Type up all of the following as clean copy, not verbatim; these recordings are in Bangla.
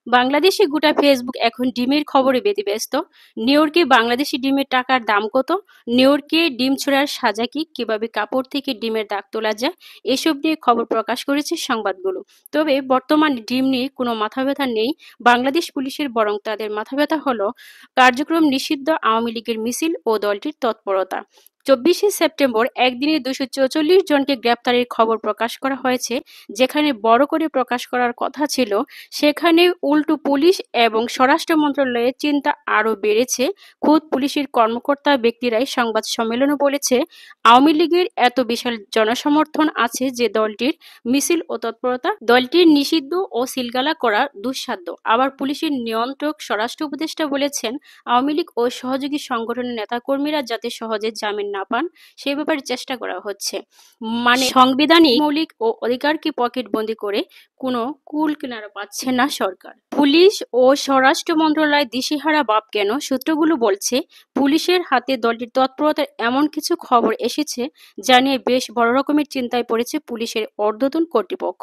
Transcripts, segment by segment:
বাংলাদেশে গোটা ফেসবুক এখন ডিমের খবরে ব্যতিব্যস্ত। নিউইয়র্কে বাংলাদেশি ডিমের টাকার দাম কত? নিউইয়র্কে ডিম ছোঁড়ার সাজা কি? কিভাবে কাপড় থেকে ডিমের দাগ তোলা যায়? এসব নিয়ে খবর প্রকাশ করেছে সংবাদগুলো। তবে বর্তমানে ডিম নিয়ে কোনো মাথাব্যথা নেই বাংলাদেশ পুলিশের, বরং তাদের মাথাব্যথা হলো কার্যক্রম নিষিদ্ধ আওয়ামী লীগের মিছিল ও দলটির তৎপরতা। 24শে সেপ্টেম্বর একদিনে 244 জনকে গ্রেপ্তারের খবর প্রকাশ করা হয়েছে। যেখানে বড় করে প্রকাশ করার কথা ছিল, সেখানে উল্টো পুলিশ এবং স্বরাষ্ট্র মন্ত্রণালয়ের চিন্তা আরও বেড়েছে। খোদ পুলিশের কর্মকর্তা ব্যক্তিরাই সংবাদ সম্মেলনে বলেছে, আওয়ামী লীগের এত বিশাল জনসমর্থন আছে যে দলটির মিছিল ও তৎপরতা দলটির নিষিদ্ধ ও সিলগালা করা দুঃসাধ্য। আবার পুলিশের নিয়ন্ত্রক স্বরাষ্ট্র উপদেষ্টা বলেছেন, আওয়ামী লীগ ও সহযোগী সংগঠনের নেতাকর্মীরা যাতে সহজে জামিন না পান সে ব্যাপারে চেষ্টা করা হচ্ছে। মানে সাংবিধানিক মৌলিক ও অধিকারকে পকেটবন্দি করে কোনো কুল কিনারা পাচ্ছে না সরকার। পুলিশ ও স্বরাষ্ট্র মন্ত্রণালয় দিশেহারা ভাব কেন? সূত্রগুলো বলছে, পুলিশের হাতে দলটির তৎপরতার এমন কিছু খবর এসেছে যা নিয়ে বেশ বড় রকমের চিন্তায় পড়েছে পুলিশের ঊর্ধ্বতন কর্তৃপক্ষ।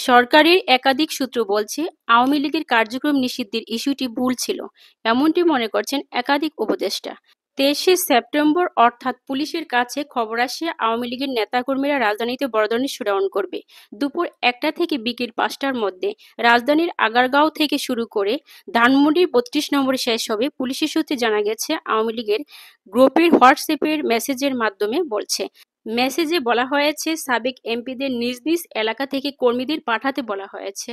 সরকারের একাধিক সূত্র বলছে, আওয়ামী লীগের কার্যক্রম নিষিদ্ধের ইস্যুটি ভুল ছিল, এমনটি মনে করছেন একাধিক উপদেষ্টা। 23শে সেপ্টেম্বর অর্থাৎ পুলিশের কাছে খবর আসে আওয়ামী লীগের নেতাকর্মীরা রাজধানীতে বড় ধরনের শোডাউন করবে। দুপুর 1টা থেকে বিকেল 5টার মধ্যে রাজধানীর আগারগাঁও থেকে শুরু করে ধানমন্ডির 32 নম্বরে শেষ হবে। পুলিশের সূত্রে জানা গেছে, আওয়ামী লীগের গ্রুপের হোয়াটসঅ্যাপের মেসেজের মাধ্যমে বলছে। মেসেজে বলা হয়েছে, সাবেক এমপিদের নিজ নিজ এলাকা থেকে কর্মীদের পাঠাতে বলা হয়েছে।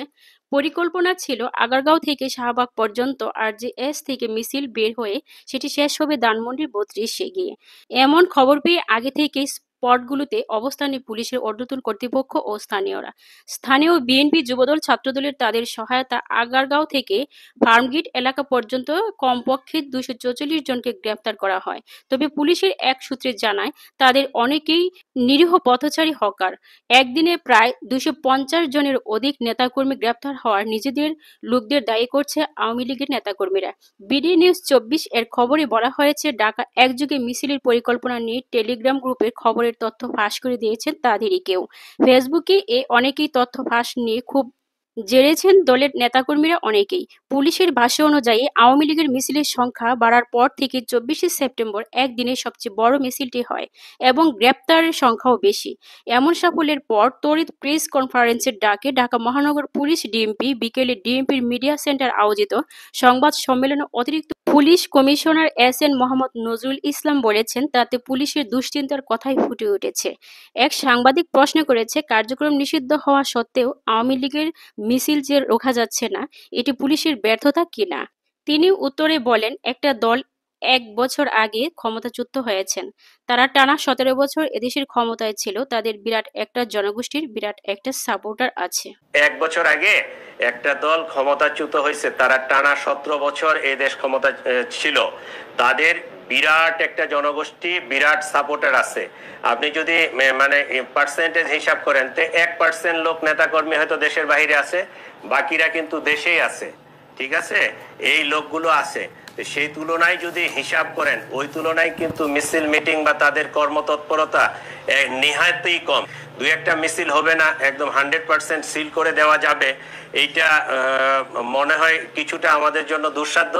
পরিকল্পনা ছিল আগারগাঁও থেকে শাহবাগ পর্যন্ত আরজেএস থেকে মিছিল বের হয়ে সেটি শেষ হবে ধানমন্ডির 32-এ গিয়ে। এমন খবর পেয়ে আগে থেকেই স্পটগুলোতে অবস্থানে পুলিশের ঊর্ধ্বতন কর্তৃপক্ষ ও স্থানীয়রা। স্থানীয় বিএনপি, যুবদল, ছাত্রদলের তাদের সহায়তা আগারগাঁও থেকে ফার্মগেট এলাকা পর্যন্ত কমপক্ষে 244 জনকে গ্রেপ্তার করা হয়। তবে পুলিশের এক সূত্রে জানায়, তাদের অনেকেই নিরীহ পথচারী হকার। একদিনে প্রায় 250 জনের অধিক নেতাকর্মী গ্রেপ্তার হওয়ার নিজেদের লোকদের দায়ী করছে আওয়ামী লীগের নেতাকর্মীরা। বিডি নিউজ 24 এর খবরে বলা হয়েছে, ঢাকা একযোগে মিছিলের পরিকল্পনা নিয়ে টেলিগ্রাম গ্রুপের খবরের তথ্য ফাঁস করে দিয়েছেন তাদেরই কেউ। ফেসবুকে অনেকেই তথ্য ফাঁস নিয়ে খুব জেরেছেন দলের নেতাকর্মীরা অনেকেই। পুলিশের ভাষ্য অনুযায়ী আওয়ামী লীগের মিছিলের সংখ্যা বাড়ার পর থেকে 24শে সেপ্টেম্বর একদিনে সবচেয়ে বড় মিছিলটি হয় এবং গ্রেপ্তারের সংখ্যাও বেশি। এমন সাফল্যের পর তড়িৎ প্রেস কনফারেন্সের ডাকে ঢাকা মহানগর পুলিশ ডিএমপি বিকেলে ডিএমপির মিডিয়া সেন্টার আয়োজিত সংবাদ সম্মেলনে অতিরিক্ত police commissioner S N. Mohammad Nazrul Islam বলেছেন, তাতে পুলিশের দুশ্চিন্তার কথাই ফুটে উঠেছে। এক সাংবাদিক প্রশ্ন করেছে, কার্যক্রম নিষিদ্ধ হওয়া সত্ত্বেও আওয়ামী লীগের মিছিল যে রোখা যাচ্ছে না, এটি পুলিশের ব্যর্থতা কিনা। তিনি উত্তরে বলেন, একটা দল 1 বছর আগে ক্ষমতাচ্যুত হয়েছেন। তারা টানা 17 বছর এদেশের ক্ষমতায় ছিল। তাদের বিরাট একটা জনগোষ্ঠীর বিরাট একটা সাপোর্টার আছে। 1 বছর আগে একটা দল ক্ষমতাচ্যুত হয়েছে, তারা টানা 17 বছর এই দেশ ক্ষমতা ছিল। তাদের বিরাট একটা জনগোষ্ঠী, বিরাট সাপোর্টার আছে। আপনি যদি মানে পার্সেন্টেজ হিসাব করেন, তো 1% লোক নেতাকর্মী হয়তো দেশের বাইরে আছে, বাকিরা কিন্তু দেশেই আছে। ঠিক আছে, এই লোকগুলো আছে। সেই তুলনায় যদি হিসাব করেন, ওই তুলনায় কিন্তু মিছিল মিটিং বা তাদের কর্মতৎপরতা নিহাতই কম। 2-1টা মিছিল হবে না, একদম 100% সিল করে দেওয়া যাবে, এইটা মনে হয় কিছুটা আমাদের জন্য দুঃসাধ্য।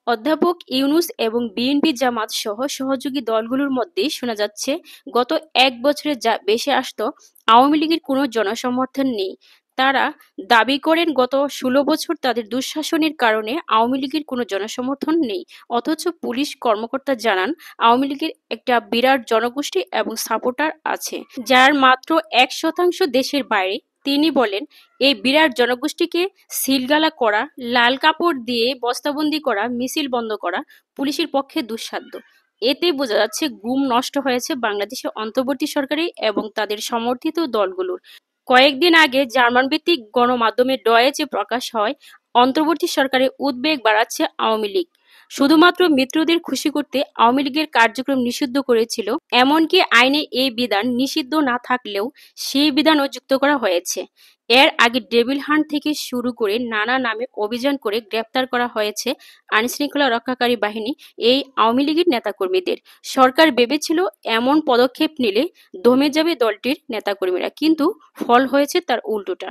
অধ্যাপক ইউনূস এবং বিএনপি জামাত সহ সহযোগী দলগুলোর মধ্যে শোনা যাচ্ছে, গত 1 বছরে যা বেশি আসতো, আওয়ামী লীগের কোনো জনসমর্থন নেই। তারা দাবি করেন, গত 16 বছর তাদের দুঃশাসনের কারণে আওয়ামী লীগের কোনো জনসমর্থন নেই। অথচ পুলিশ কর্মকর্তা জানান, আওয়ামী লীগের একটা বিরাট জনগোষ্ঠী এবং সাপোর্টার আছে, যার মাত্র 1% দেশের বাইরে। তিনি বলেন, এই বিরাট জনগোষ্ঠীকে সিলগালা করা, লাল কাপড় দিয়ে বস্তাবন্দি করা, মিছিল বন্ধ করা পুলিশের পক্ষে দুঃসাধ্য। এতে বোঝা যাচ্ছে, গুম নষ্ট হয়েছে বাংলাদেশের অন্তর্বর্তী সরকারি এবং তাদের সমর্থিত দলগুলোর। কয়েকদিন আগে জার্মান ভিত্তিক গণমাধ্যমে ডয়েচে প্রকাশ হয়, অন্তর্বর্তী সরকারের উদ্বেগ বাড়াচ্ছে আওয়ামী লীগ। শুধুমাত্র মিত্রদের খুশি করতে আওয়ামী লীগের কার্যক্রম নিষিদ্ধ করেছিল। এমনকি আইনে এই বিধান নিষিদ্ধ না থাকলেও সেই বিধানও যুক্ত করা হয়েছে। এর আগে ডেভিল হান্ট থেকে শুরু করে নানা নামে অভিযান করে গ্রেপ্তার করা হয়েছে আইনশৃঙ্খলা রক্ষাকারী বাহিনী এই আওয়ামী লীগের নেতাকর্মীদের। সরকার ভেবেছিল এমন পদক্ষেপ নিলে দমে যাবে দলটির নেতাকর্মীরা, কিন্তু ফল হয়েছে তার উল্টোটা।